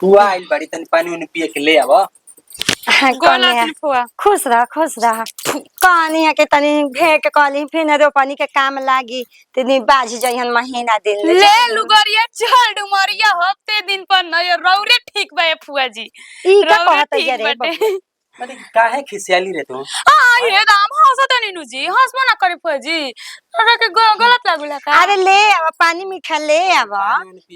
तू आइल बाड़ी तनी पानी उनी पिए के ले आव। कनिया खुश रह कनिया के तनी भे के कहली फिर रोपनी के काम लागी तनी बाज जइहन महीना दिन ले लुगरिया चढ़ डुमरिया हफ्ते दिन पर न रौरे ठीक बा फुआ जी। ई का कहत है रे माने काहे खिसियाली रे तू? हां ये दाम हंसत नीनू जी हंसबो ना करे फुआ जी तोरा के गलत लागला का? अरे ले आव पानी मीठा ले आव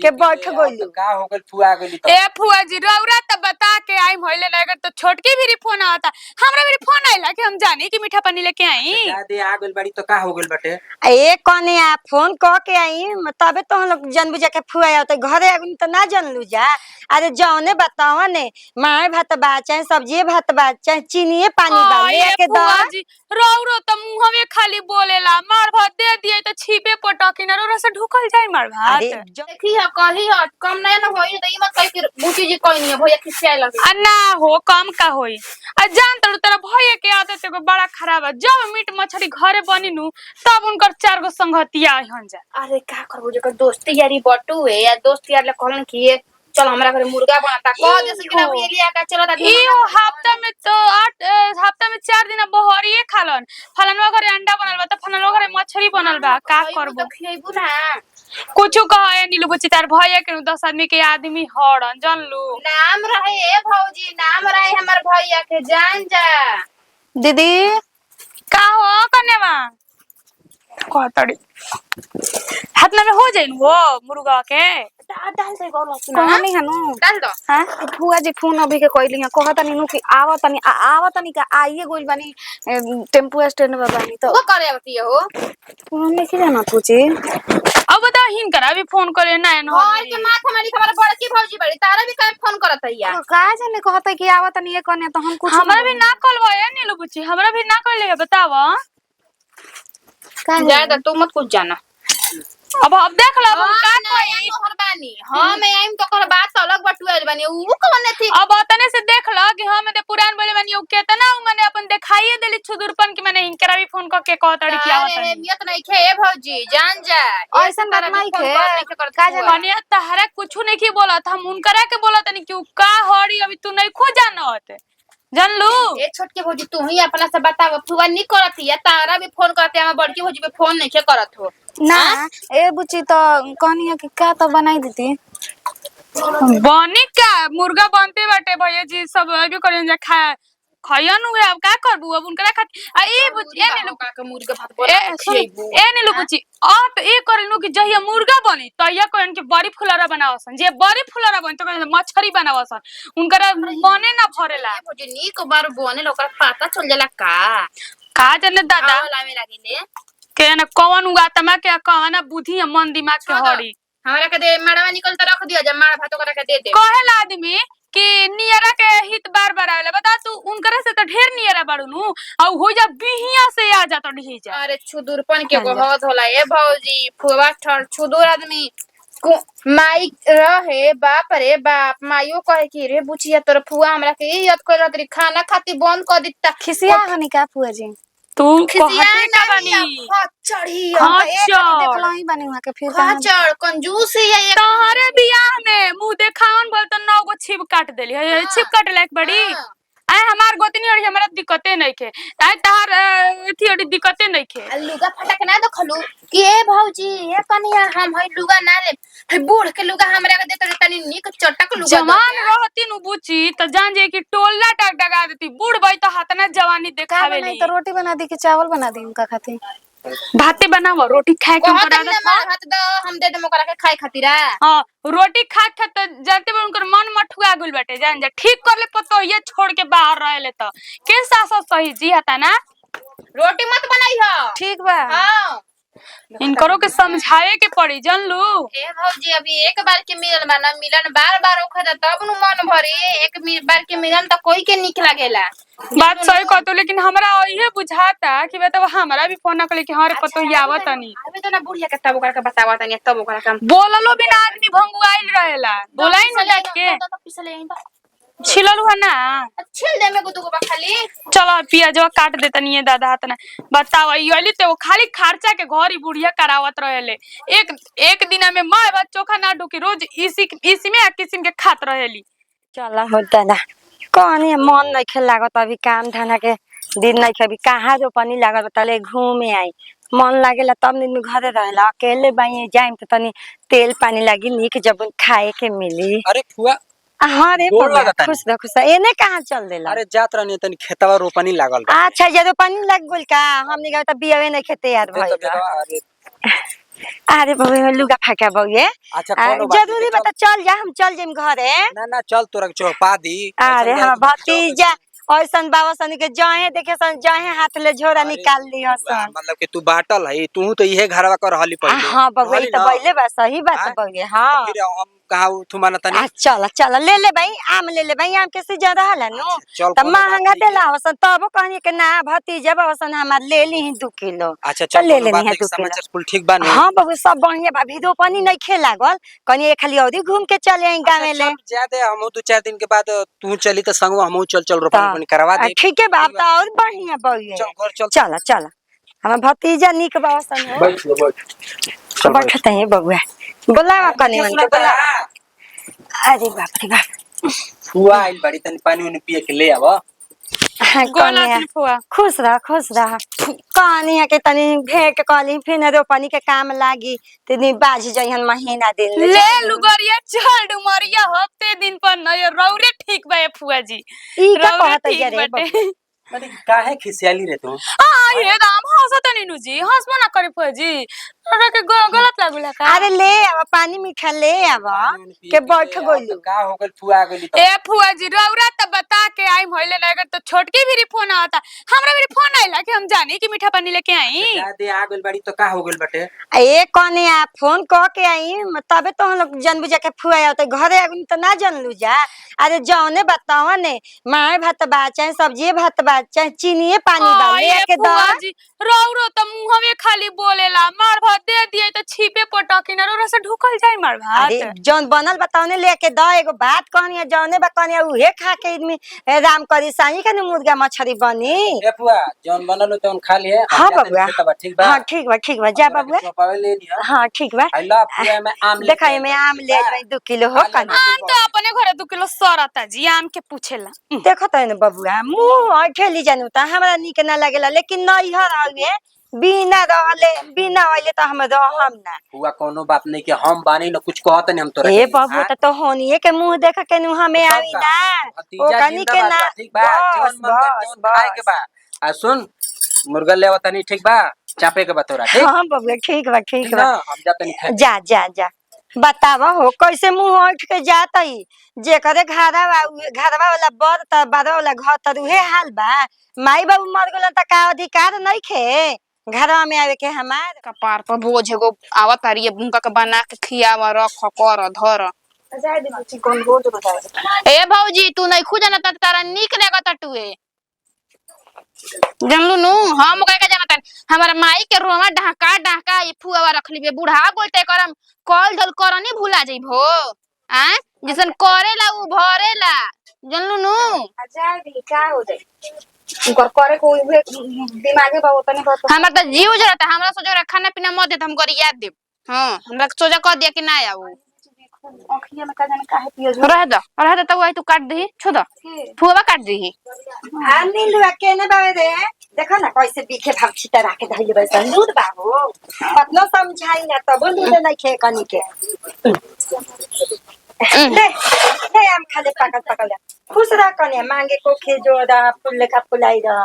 के बैठ गइलू का हो गइल फुआ गइली त ए फुआ जी रौरा त बता के आई होइले ना अगर तो छोटकी भी फोन आता हमरा भी फोन आइला कि हम जानी कि मीठा पानी लेके आई दादी आ गइल बाड़ी तो का हो गइल बाटे? ए कनिया फोन क के आई तबे तो हम लोग जन बुझा के फुआ आवत घरे आगुन त ना जानलू जा। अरे जौने बतावा ने माय भात बा चाहे सब्जी भात बा चाहे चीनीए पानी बा ले के द जी रौरो त मुंहवे खाली बोलेला मार भात दे दिए त छीपे पटकी ना रौरा से ढुकल जाई मार भात। अरे देखी है कही है कम नहीं ना होई त ई मत कह के बूची जी कहनी है भैया खिसिया लगे ना हो कम का होई आ जान तड़ तेरा भैया के आदत एगो बड़ा खराब है जब मीट मछली घरे बनी नु तब उनकर 4 गो संगतिया हन जा। अरे का करबो जे दोस्ती यारी बटू है या दोस्त यार ले कहलन कि चल हमरा घरे मुर्गा बनाता कह दे से कि ना भैया लिया का चलो ता ई हफ्ता में तो 8 हफ्ता में 4 दिन बहरिए खालन फलनवा घरे अंडा बनल बा त फलनवा घरे मछली बनल बा का करबो खइबू ना कुछु कहे नीलू बुची तार भैया के 10 आदमी के आदमी हड़न जानलू नाम रहे ए भौजी नाम रहे हमर भैया के जान जा दीदी का हो कनेवा कहतड़ी हाथ में हो जाइन वो मुर्गा के डाल से गौर सुना कहनी हनु डाल दो हां फुआ जी फोन अभी के कहली है कहत नीनू कि आवतनी का आइए गोइल बानी टेम्पो स्टैंड में बानी तो वो करे बतिए हो हमने की जाना पूछी अब बता हिन करा अभी फोन करे ना न और के माथा मारी खबर बड़की भौजी बड़ी तारा भी काहे फोन करत है यार का जाने कहत कि आवतनी ये कने तो हम कुछ हमरा भी ना कॉल भए नीलू बुची हमरा भी ना कहले है बताव जाए त तू मत कुछ जाना अब देख लो हम का कोई तोहर बानी हम आइम तो कर बात अलग बटुएल बानी ऊ कौन थी अब तने से देख लो कि हम दे पुरान बोले बानी उ केतना उ माने अपन दिखाइए देली छुदुरपन कि माने हिनकरा भी फोन करके कहतड़ी कि आवत अरे नियत नहीं खे ए भौजी जान जा ऐसा बात नहीं खे का जाने माने तहरा कुछ नहीं की बोलत हम उनकरा के बोलत नहीं कि उ का हड़ी अभी तू नहीं खो जानत जानलू ए छोटके भौजी तू ही अपना से बताव फुआ नहीं करत या तारा भी फोन करते हम बड़की भौजी पे फोन नहीं के करत हो ना ए बुची तो कहनी है कि का तो बनाई देती बनी का मुर्गा बनते बाटे भैया जी सब अभी करें जा खयन हुए अब का करबू अब उनकरा खाती आ ए बुची ए नीलू का मुर्गा भात बना खिएबू ए नीलू बुची अब ए करनु कि जहिया मुर्गा बनी तहिया कहन के बड़ी फुलरा बनावसन जे बड़ी फुलरा बन तो कहन मछरी बनावसन उनकरा बने ना भरेला भौजी नीक बार बने ओकरा पता चल जाला का जाने दादा वाला में लागिले के न कौन उगा तमा के कौन बुद्धि मन दिमाग के हड़ी हमरा के दे माड़वा निकल त रख दिया जा माड़ भात ओकरा के दे दे कहेला आदमी कि नियरा के हित बार बार आवेला बता तू उनकरा से तो ढेर नियरा बाड़ू आ हो जा बिहिया से आ जा तो ढी जा अरे छुदुरपन के बहुत होला ए भौजी फुवा ठर छुदुर आदमी माई रहे बाप रे बाप माइयो कहे कि रे बुचिया तोर फुआ हमरा के इज्जत कर तरी खाना खाती बंद कर दिता खिसिया हनी का फुआ जी तू कहते का बनी चढ़ी देखलो ही बनी वहां के फिर चढ़ कंजूस है ये तोहरे बियाह में मुंह देखावन बोल तो 9 गो छिप काट देली है छिप काट लायक बड़ी आय हमार गोतनी और हमरा दिक्कते नहीं के ताय तार एथी और दिक्कते नहीं के लुगा फटक ना देखलू कि ए भौजी ए कनिया हम है लुगा ना ले है बूढ़ के लुगा हमरा के देत तनी नीक चटक लुगा जवान रहती नु बुची त जान जे कि टोला टगटगा देती बूढ़ भाई तो हाथना जवानी देखावे नहीं तो रोटी बना दी कि चावल बना दी उनका खातिर भाते बनावो रोटी खाए के करा दे हाथ दो हम दे दे ओकरा के खाए खातिर हां रोटी खा खा त जानते बन उनकर मन मठुआ गुल बाटे जान जा ठीक कर ले पतो ये छोड़ के बाहर रहले त के सास सही जी हता ना रोटी मत बनाई हो ठीक बा हां इनकरो के समझावे के पड़ी जानलू ए भौजी अभी एक बार के मिलन बा ना मिलन बार-बार ओखदा तब नु मन भरे एक बार के मिलन त कोई के निक लागेला बात सही कहतो लेकिन हमरा ये बुझाता कि बताओ हमरा भी फोन कर ले कि हमारे पतो ही आवत नहीं अबे तो ना बुढ़िया के तब ओकरा के बतावा तनी तब ओकरा काम बोललो बिना आदमी भंगुआइल रहेला बोलाई न जात के पिसले छिललू है ना छिल दे में गुदुगो खाली चलो पियाजवा काट दे तनी दादा हाथ ना बताओ योली ते वो खाली खर्चा के घरी बुढ़िया करावत रहेले एक दिन में माय बात चोखा ना ढुकी रोज इसी में किस्म के खात रहेली चला हो दादा कौन मन नहीं खेल लागत अभी काम धंधा के दिन नहीं खे अभी कहाँ रोपनी लागत तले घूमे आई मन लागेला तब दिन घरे रहेला अकेले बाई जाइम तो तनी तेल पानी लागी निक जब खाए के मिली। अरे फुआ हाँ रे गोड़ बबुआ, लागता खुश रह खुश रह एने कहाँ चल देला। अरे जात रहनी तनी खेतवा रोपनी लागल बा। अच्छा जब पानी लग गोल का हमने कहा त बियावे नहीं खेते यार अरे भाई तो बेटा, अरे अरे बबुआ लुगा फाका बउए अच्छा कोनो बात जरूरी नहीं, बता चल जा हम चल जाइम घरे। ना ना चल तोरा के चौपा दी। अरे ऐसन हाँ बात नहीं, भतीजा ऐसन बाबा सन के जाए देखे सन जाए हाथ ले झोरा अरे निकाल लियो सन। मतलब कि तू बाटल है तू तो इहे घरवा कर रहली पहले। हाँ बबुआ रहली तो ना? पहले बा सही बात हाँ? बउए हाँ। फिर हम कहा तू माना तनी। चल चल ले ले भाई आम ले ले भाई आम के सीजन रहला नु चल त कोनो महंगा बात नहीं देला हसन तब कहनी के ना भतीजा बाबा सन हमार ले ली 2 किलो। अच्छा चल चल ले कोनो बात लेनी है नहीं, 2 किलो। समाचार कुल ठीक बा नु। हाँ बबू सब बढ़िया बा भी पानी नहीं खे लागल कनी एक खाली औरी घूम के चले आई गाँव ले। ज्यादा हम 2-4 दिन के बाद तू चली तो संग हम चल रोपनी करवा दे। ठीक है बाप तो और बढ़िया बउए चल घर चल। चला चला हमार भतीजा निक बाबा सन हो बैठ लो बैठ। बैठते हैं बउआ बोलावा कनी मन के बोला। अरे बाप रे बाप फुआ आइल बड़ी तनी पानी उनी पिए के ले आवा। हाँ, गोला कनिया की फुआ खुश रह कनिया के तनी भेंट कली फिर रोपनी के काम लागी तनी बाज जइहन महीना दिन ले लुगरिया चढ़ डुमरिया हफ्ते दिन पर नय रौरे ठीक बा फुआ जी। ई का रौरे कहत ठीक है रे बाटे। अरे काहे खिसियाली रे तू? ये दाम हंसत नीनू जी हंसबो ना करे फुआ जी तोरा के गलत लागला का। अरे ले आवा पानी मीठा ले आवा के बैठ गोलू। का हो गइल फुआ आ गइली तो? ए फुआ जी रौरा त बता के आई होइले ना अगर तो छोटकी भी फोन आता हमरा भी फोन आइला कि हम जानी कि मीठा पानी लेके आई। ज्यादा आ गइल बड़ी तो का हो गइल बाटे? ए कनिया फोन क के आई तबे तो हम लोग जन बुझा के फुआ आते घरे आगुन तो ना जानलू जा। अरे जौने बतावा ने माए भात बा चाहे सब्जी भात बा चाहे चीनी पानी बा हाँ, ले ये के फुआ द। जी रौरो त मुंहवे खाली बोलेला मार भात दे दिए त छिपे पटकी ना रौरा से ढुकल जाई मार भात। अरे जौन बनल बतावने लेके द एगो बात कहनी जौने बा कहनी उहे खा के आदमी राम करी साई के मुर्गा मछली बनी। ए फुआ जौन बनल हो तौन खा लिए। हाँ बबुआ ठीक बा। हाँ ठीक बा जा बबुआ। चौपावे ले नी। हाँ ठीक बा आई लव फुआ में आम ले। देखा में आम ले जाई 2 किलो हो कनी। आम तो अपने घरे 2 किलो सरता जी आम के पूछेला। देखो त न बबुआ मुंह ठेली जानू त हमरा निक ना लागेला लेकिन नैहर आवे बिना रहले बिना आइले त हम रहम ना। फुआ कोनो बात नहीं कि हम बानी न कुछ कहत नहीं हम तोरा। ए बबुआ त तो होनिए के मुंह देख के नु हमें आवी ना ओ कनी के ना ठीक बा। जौन मन कर जौन खाए के बा। आ सुन मुर्गा ले आवतनी ठीक बा चापे के बा तोरा ठीक। हां बबुआ ठीक बा ना हम जातनी खाए। जा जा जा बतावा हो कैसे मुंह उठ के जातई जेकरे घरवा वाला बर त बारवा वाला घर त उहे हाल बा। माई बाबू मर गेलन त का अधिकार नहीं खे घरवा में आवे के हमार। कपार पर बोझ एगो आवत तारी बुनका के बना के खियावा रख कर धर। ए भौजी तू नहीं खुद जानत तारा निक लागत टुए जानलू नु हम कह के जानत हमारा माई के रोमा ढाका ढाका ई फुआवा रखली बे बूढ़ा गोलते करम कॉल धल करनी भुला जइबो आ जैसन करेला उ भरेला जानलू नु। जाए दी का हो जाए उनकर करे को उहे दिमागे बा ओतने बात। हमरा त जीव जरता हमरा सोचे खाना पीना मत दे हम गरिया दे। हां हमरा सोचा कर दिया कि ना आऊ अखिया में का जाने काहे पियो रह द तब आई तू काट दी छोड़ फुआवा काट दी। आ नीलुआ केने बावे रे देखो ना कैसे बीखे भाव छिटा राखे धइले बस लूट बाबू कतना समझाई ना तब लूट नहीं खे कनी के ले आम खाले पकल खुश रह कने मांगे को खे जो दा फूल लेखा फुलाई रह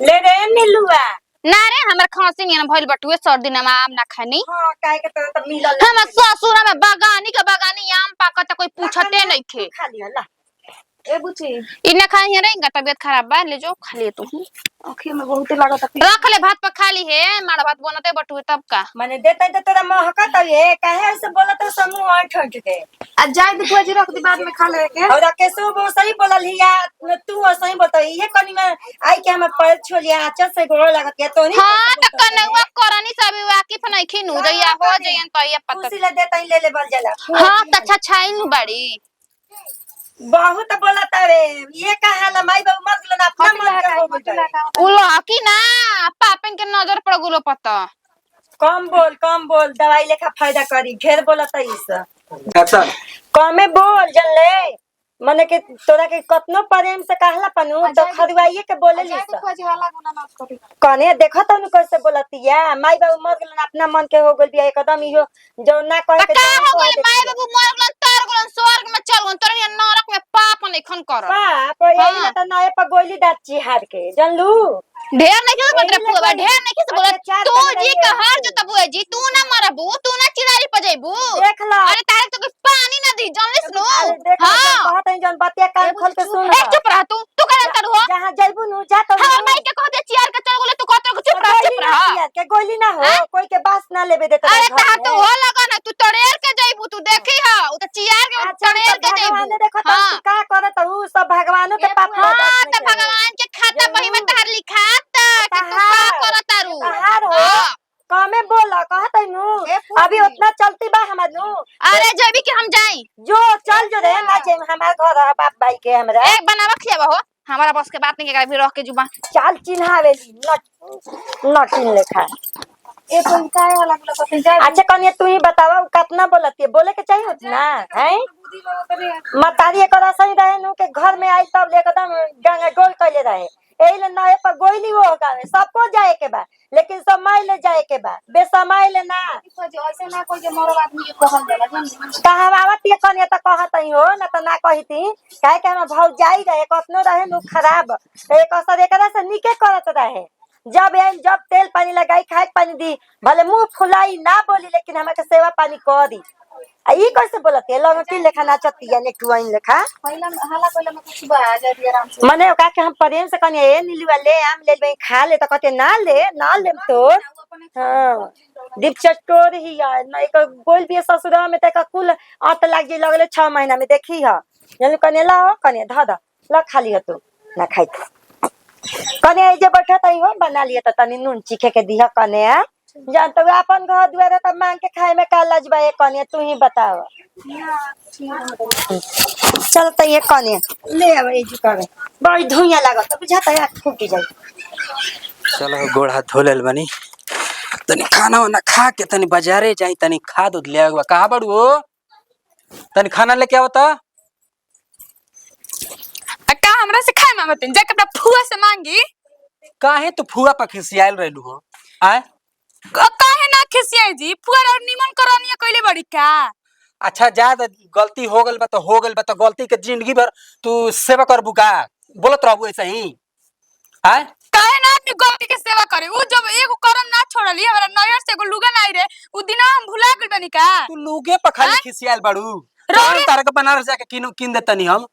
ले रे नीलुआ। ना रे हमर खांसी में भइल बटुए सर्दी ना आम ना खानी। हां काहे के तो मिलल हम ससुर में बागानी आम पाकत कोई पूछते नहीं खे खाली हला ए बुची इना खाई रहेगा तबीयत खराब बा ले जो खा ले तू अखिया में बहुत लागत रख ले भात पर खाली है मार भात बनते बटुए तब का माने देते तो तेरा महकत है काहे ऐसे बोलत है समूह आठ के आ जाए दी बुआ जी रख दी बाद में खा ले के। और कैसे वो सही बोलल हिया तू सही बता ये कनी में आई के हम पर छोलिया आचर से गोड़ लागत है तो नहीं। हां त कनवा करनी सब वाकिफ नहीं खिनु दैया हो जयन त ये पता खुशी ले देता ही ले बल जला। हां त अच्छा छाइन बड़ी बहुत बोलत रे ये कहाला माई बाबू मर गेलन अपना मन के हो गइल उलो की ना पापन के नजर पड़ गुलो पता कम बोल दवाई लेखा फायदा करी ढेर बोलत इस एक्शन। कमे बोल जन ले मने के तोरा के कतनो प्रेम से कहला पनु तो खरवाइए के बोले ली जाके खोज हाला गुना ना करी कने देखो तनु कैसे बोलतिया माई बाबू मर गेलन अपना मन के हो गेल बिया एकदम इहो जो ना कहे के का हो गइल माय बाबू मर गेलन तर गेलन स्वर्ग में चल गन तोर नरक में पाप नहीं खन कर पाप यही त नए पर गोली दात चिहार के जानलू ढेर नहीं के मतलब पुआ ढेर नहीं के बोला तू जी का हार जो तबुआ जी तू ना मरबू तू ना चिरारी पर जइबू देख ला अरे तारे तो कुछ पानी ना दी जानलिस नु हां कहत है जन बतिया कान खोल के सुन ए चुप रह तू करे कर हो जहां जइबू नु जा तो हां माई के कहते चियार के चल गेले तू कहत चुप रह के गोली ना हो कोई के बास ना लेबे देता अरे ता तो हो लगा ना तू तड़ेर के जइबू तू देखी हां उ त चियार के तड़ेर के जइबू देखो तू का करत हूं सब भगवानों के पाप हां त भगवान के खाता बही में तहर लिखात कि तू का करत तारू हां हो कमे बोला कहत है नु अभी उतना चलती बा हमर नु अरे जइबी कि हम जाई जो चल जो रे ना जे हमार घर है बाप भाई के हमरा एक बनावा खियाबा हो हमारा बस के बात नहीं के भी रह के जुबा चाल चिन्हावेली न चिन लेखा ए कोई काय हाला गुला कते जाए अच्छा कनिया तू ही बतावा कितना बोलती है बोले के चाहिए होत ना हैं बुद्धि में उतरे मतारी एक सही रहे नु के घर में आई तब एकदम गंगा गोल कइले रहे एले नए पर गोइली हो गावे सबको जाए के बा लेकिन समय ले जाए के बा बेसमय ले ना खोज ऐसे ना कोई के मरो आदमी के कहल जाला जान कहवावत ये कनिया त कहत ही हो ना त ना कहिती काहे के हम भाव जाई रहे कतनो रहे नु खराब एक असर एकरा से निके करत रहे जब तेल पानी लगाई खाए पानी दी भले मुंह फुलाई ना बोली लेकिन हमारे सेवा पानी करी आ ई कैसे बोलत है लंगटी लेखा नाचती है नेटुआइन लेखा पहिला हाला पहिला में कुछ बा आ जाए आराम से मने का के हम प्रेम से कने ए नीलुआ ले आम ले बई खा ले त कहते ना ले तो हां दीप चटोर ही यार ना एक गोल भी ससुरा में त कुल आत लाग जे लगले 6 महीना में देखी ह जनु कने ला कने ध ला खाली ह तू ना खाई कने जे बैठा तई हो बना लिए त तनी नून चीखे के दिह कने जान तो अपन घर दुआरे त मांग के खाए में का लजबा ए कने तू ही बताव चल त ये कने ले आवे जी करे बड़ी धुइया लागत बुझाता है फूटी जाई चलो गोड़ हाथ धो लेल बनी तनी खाना वाना खा के तनी बाजारे जाई तनी खा दूध ले आवा कहां बड़ू हो तनी खाना लेके आओ त का हमरा से खाए मांगत जा के अपना फुआ से मांगी काहे तू फुआ पर खिसियाल रहलू हो आय काहे ना खिसियाई जी फुआ और निमन करनिया कइले बड़ी का अच्छा जा गलती हो गल बा तो गलती के जिंदगी भर तू सेवा करबू का बोलत रहबू ऐसे ही आय काहे ना अपनी गलती के सेवा करे उ जब एगो करम ना छोड़ली हमरा नयर से एगो लुगा नहीं रे उ दिना हम भुला गेल बनी का तू लुगे पर खाली खिसियाल बाड़ू तार के बनारस जाके किन देतनी हम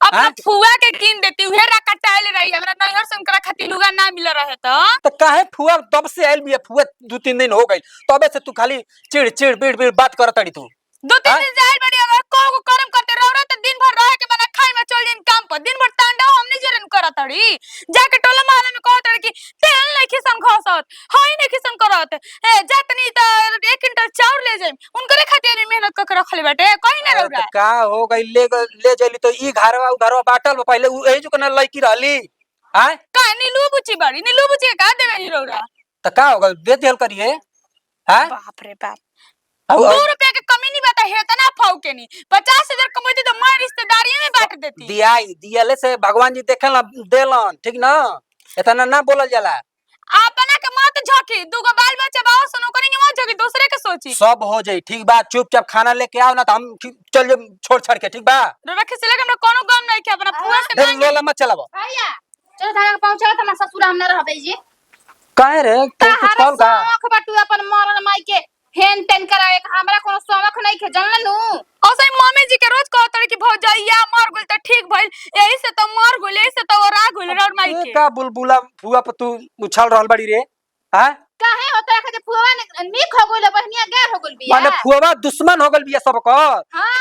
अपना फुआ के कीन देती उहेरा कटाइल रही हमरा नहर से उनकरा खातिर लुगा ना मिल रहे तो काहे फुआ तब से आइल बिया फुआ 2-3 दिन हो गइल तबे से तू खाली चिड़ बिड़ बात करत अड़ी तू 2-3 दिन जाइल बड़ी अगर को करम करते रहो तो दिन भर रहे के बना खाई में चल जाइन काम पर दिन भर तांडव हमने जरन करत अड़ी जाके टोला मोहल्ला में कहत अड़ी कि तेल नहीं खिसन घसत हाई नहीं खिसन करत ए जातनी त 1 क्विंटल चाउर ले जाइम उनकरे खातिर मेहनत क के रखले बाटे कहीं ना रौरा का हो गइल ले जली तो ई घरवा बाटल पहले एही जो कना लईकी रहली हां का नीलू बुची बड़ी नीलू बुची का देवे रौरा त का हो गइल दे देल करिए हां बाप रे बाप 2 रुपया के कमी नहीं बता है तना फाउ के नहीं 50,000 कमाती तो मैं रिश्तेदारी में बांट देती दियाले से भगवान जी देखेला देलन ठीक ना इतना ना बोलल जाला अपना के मत झोंकी दूगो बाल बच्चा बाओ सुनो करेंगे मत झोंकी दूसरे के सोची सब हो जाई ठीक बा चुपचाप खाना लेके आओ ना तो हम चल जे छोड़ छाड़ के ठीक बा रोरा खिसले के हमरा कोनो गम नहीं के अपना फुआ से मांगे लोला मत चलाबो भैया चलो धागा पहुंचला त हमरा ससुर हम ना रहबे जी काहे रे तू कुछ कॉल का आंख बटू अपन मरल माई के हेन तेन करावे हमरा कोनो समख नहीं के जानल नु ओसे मम्मी जी के रोज कहत रही कि भौजैया मर गेल त ठीक भइल एही से त मर गेल एही से त ओरा गेल और माई के का बुलबुला फुआ पर तू उछल रहल बड़ी रे हां काहे होता है कि फुवा ने निक हो गइल बहनिया गैर हो गइल बिया माने फुआ दुश्मन हो गइल बिया सब को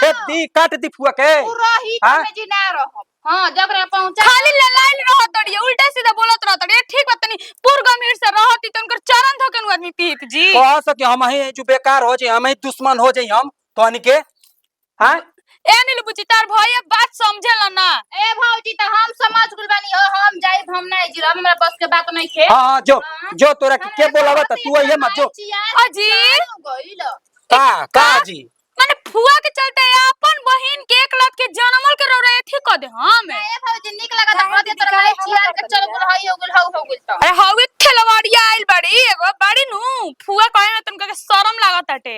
खेत दी काट दी फुआ के पूरा ही में जी ना रहो हां जगरे पहुंचा खाली ललाइल रहत तड़ी उल्टा सीधा बोलत रहत तड़ी ठीक बात नहीं पूर गंभीर से रहती त उनकर चरण धोके नु आदमी पीत जी कह सके हम ही जो बेकार हो जाई हम ही दुश्मन हो जाई हम तोनी के हां ए नीलू बुची तार भैया बात समझेला ना ए भौजी त हम समझ गुल बानी हो हम जाई हम नहीं जी हमरा बस के बात नहीं खे हां जो तोरा के बोलावा त तू ये मत जो अजी गइल का जी माने फुआ के चलते अपन बहिन के एक लाख के जनमल के रौरा एथी क दे हम ए भौजी निक लगा त कह दे तोर माई चियार के चल गुल हई हो गुल हो गुल त अरे हवे खेलवाड़िया आइल बड़ी एगो बड़ी नु फुआ कहे ना तुमके शरम लागत हटे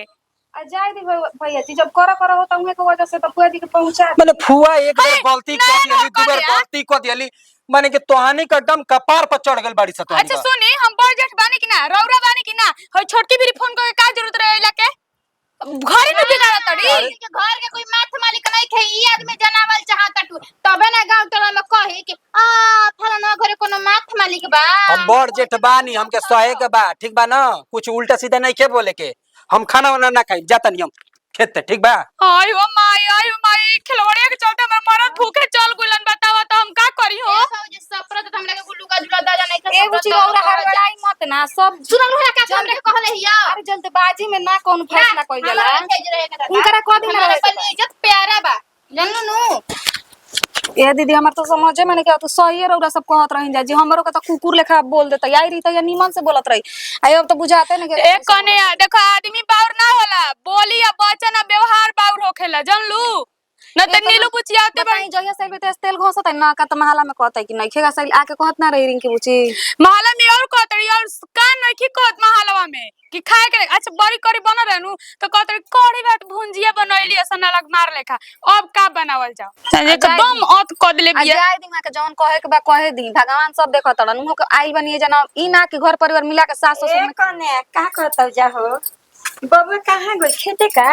आ जाए दी भैया जी जब करा होता उहे के वजह से तो फुआ दी के पहुंचा माने फुआ एक बार गलती नहीं, कर दियली नहीं, दू बार कर दिया। गलती कर दियली माने कि तोहानी का दम कपार पर चढ़ गेल बाड़ी से तोहानी अच्छा का। सुनी हम बड़ जेठ बानी कि ना रौरा बानी कि ना होय छोटकी भी फोन करे का जरूरत रहेला के घरे में बिगाड़ा तड़ी के घर के कोई माथ मालिक नहीं थे ई आदमी जनावल चाहत टू तबे ना गांव टोला में कहे कि फलाना घरे कोनो माथ मालिक बा हम बड़ जेठ बानी हमके सहे के बा ठीक बा ना कुछ उल्टा सीधा नहीं के बोले के हम खाना वाना ना खाई जाता नहीं हम खेत ठीक बा। आई हो माई खिलौड़िया के चलते हमर मरद भूखे चल गुलन बतावा तो हम का करी हो ए भौजी सप्रत त हमरा के गुल्लू का जुला दा जाने के एगो चीज और हड़बड़ाई मत ना सब सुनल होला का हमरे के कहले हिया अरे जल्दबाजी में ना कौन फैसला कइल जाला हमरा तेज रहे के उनकरा कह दी ना हमारा रहे के पल्ली इज्जत प्यारा बा जानलू नु ए दीदी हमर तो समझे में नहीं के तू सही रौरा सब कहत रहिन जा जी हमरो के तो कुकुर लेखा बोल देता आई रही त या नीमन से बोलत रही आई अब तो बुझाते नहीं के एक कने देखो आदमी बाउर ना होला बोली या वचन या व्यवहार बाउर होखेला जानलू न त नीलू पुछियाते बताई जहिया साइल पे तेल घोसत है ना का त महला में कहत है कि नहीं खेगा साइल आके कहत ना रही रिंकी बुची महला में और कहतड़ी और कान नहीं की कहत महलवा में कि खाए के अच्छा बड़ी करी बन रहनु तो कहतड़ी कड़ी भात भुंजिया बनैली असन अलग मार लेखा अब का बनावल जाओ एकदम अत क देले आ बिया जाए दी के जौन कहे के बा कहे दी भगवान सब देखत तड़न उहो के आइल बनिए जना ई ना कि घर परिवार मिला के सास ससुर में कने का कहत जा हो बबुआ कहाँ गई खेते का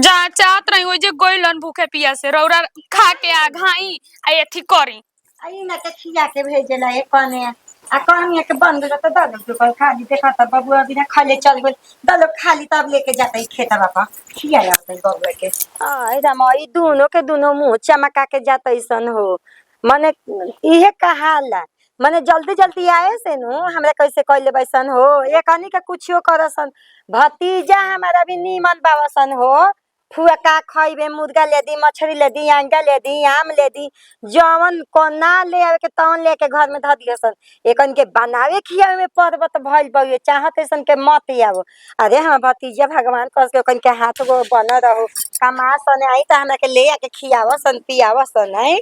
जा चाहत रही हो जे गोइलन भूखे पिया से रौरा खा के आ घाई आ एथी करी आई ना के खिया के भेजेला ए कने आ कहनी के बंद तो दलो दुकान खाली देखा त बबुआ बिना खाले चल गेल दलो खाली तब लेके जाता ही खेता बापा खिया जाता बबुआ के आ इधर मई दोनों के दोनों मुंह चमका के जाता सन हो माने इहे कहाला माने जल्दी जल्दी आए से नु हमरा कैसे कहले बैसन हो ये कनी के कुछो करसन भतीजा हमारा भी नीमन बावसन हो फुआ का खइबे मुर्गा ले दी मछली ले दी अंडा ले दी आम ले दी जवन कोना ले आवे के तवन लेके घर में ध दियसन एकन के बनावे खियावे में पर्वत भइल बउए चाहत ऐसन के मत आवो अरे हम भतीजा भगवान कस के ओकन के हाथ गो बन रहो कमा सने आई त हमरा के ले आके खियावसन पियावसन है